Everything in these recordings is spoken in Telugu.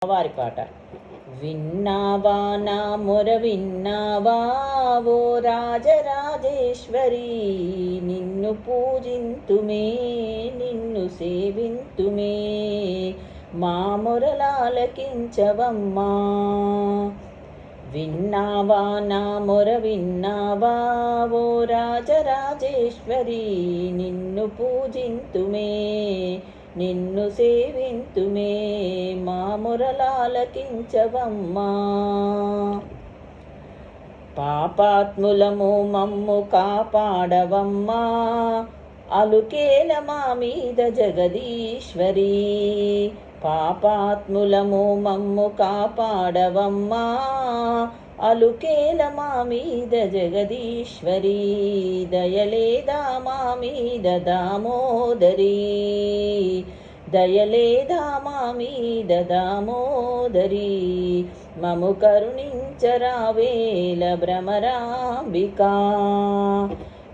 వారి పాట. విన్నావా నా మొర విన్నావా ఓ రాజరాజేశ్వరి, నిన్ను పూజింతుమే నిన్ను సేవింతుమే, మా మొరలాలకించవమ్మా. విన్నావా నా మొర విన్నావా ఓ రాజరాజేశ్వరి, నిన్ను పూజింతుమే నిన్ను సేవింతుమే, మా మొరలాలకించవమ్మా. పాపాత్ములము మమ్ము కాపాడవమ్మా, అలుకేల మా మీద జగదీశ్వరి. పాపాత్ములము మమ్ము కాపాడవమ్మా, అలుకేల మా మీద జగదీశ్వరి. దయలేదా మా మీద దామోదరి, దయలేదా మా మీద దామోదరి, మము కరుణించరావేల భ్రమరాంబికా.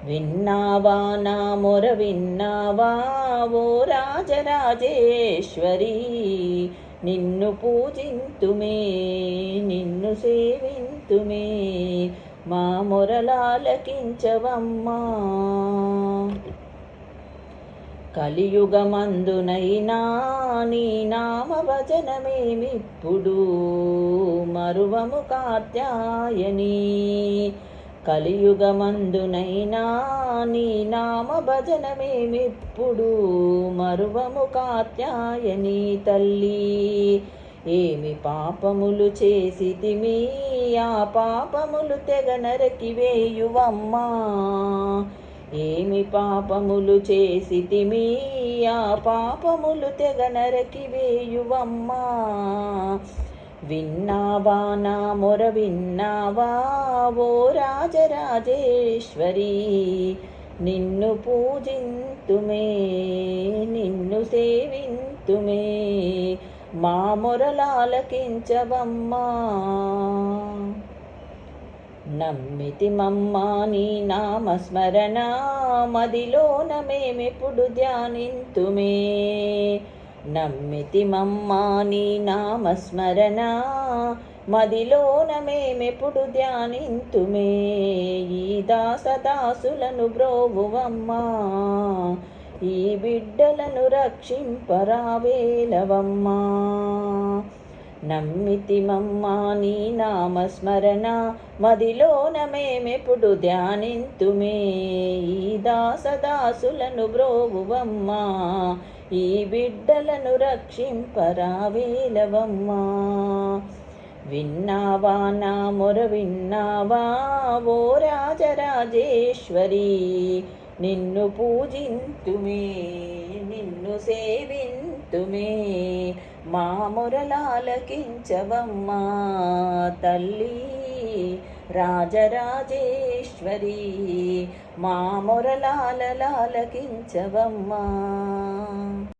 విన్నావా నా మొర విన్నావా ఓ రాజరాజేశ్వరి, నిన్ను పూజింతుమే నిన్ను సేవింతుమే, మా మొరలాలకించవమ్మా. కలియుగమందునైనా నీ నామ భజనమేమిప్పుడు మరువము కాత్యాయని. కలియుగమందునైనా నీ నామ భజనమేమిప్పుడు మరువము కాత్యాయని తల్లి. ఏమి పాపములు చేసితిమి ఆ పాపములు తెగ నరకివేయువమ్మా. ఏమి పాపములు చేసితిమి ఆ పాపములు తెగ నరకివేయువమ్మా. విన్నావా నా మొర విన్నావా ఓ రాజరాజేశ్వరి, నిన్ను పూజింతుమే నిన్ను సేవింతుమే, మా మొరలాలకించవమ్మా. నమ్మితి మమ్మా నీ నామస్మరణ, మదిలోన మేమెప్పుడు ధ్యానింతుమే. నమ్మితి మమ్మా నీ నామస్మరణ, మదిలోన మేమెప్పుడు ధ్యానింతుమే. ఈ దాసదాసులను బ్రోవువమ్మా, ఈ బిడ్డలను రక్షింపరావేలవమ్మా. నమ్మితి మమ్మా నీ నామస్మరణ, మదిలోన మేమెప్పుడు ధ్యానింతుమే. ఈ దాసదాసులను బ్రోవువమ్మా, ఈ బిడ్డలను రక్షింపరావేలవమ్మా. విన్నావా నా మొర విన్నావా ఓ రాజరాజేశ్వరి, నిన్ను పూజింతుమే నిన్ను సేవింతుమే, మా మొరలాలకించవమ్మా తల్లి రాజరాజేశ్వరి, మా మొరలాలకించవమ్మా.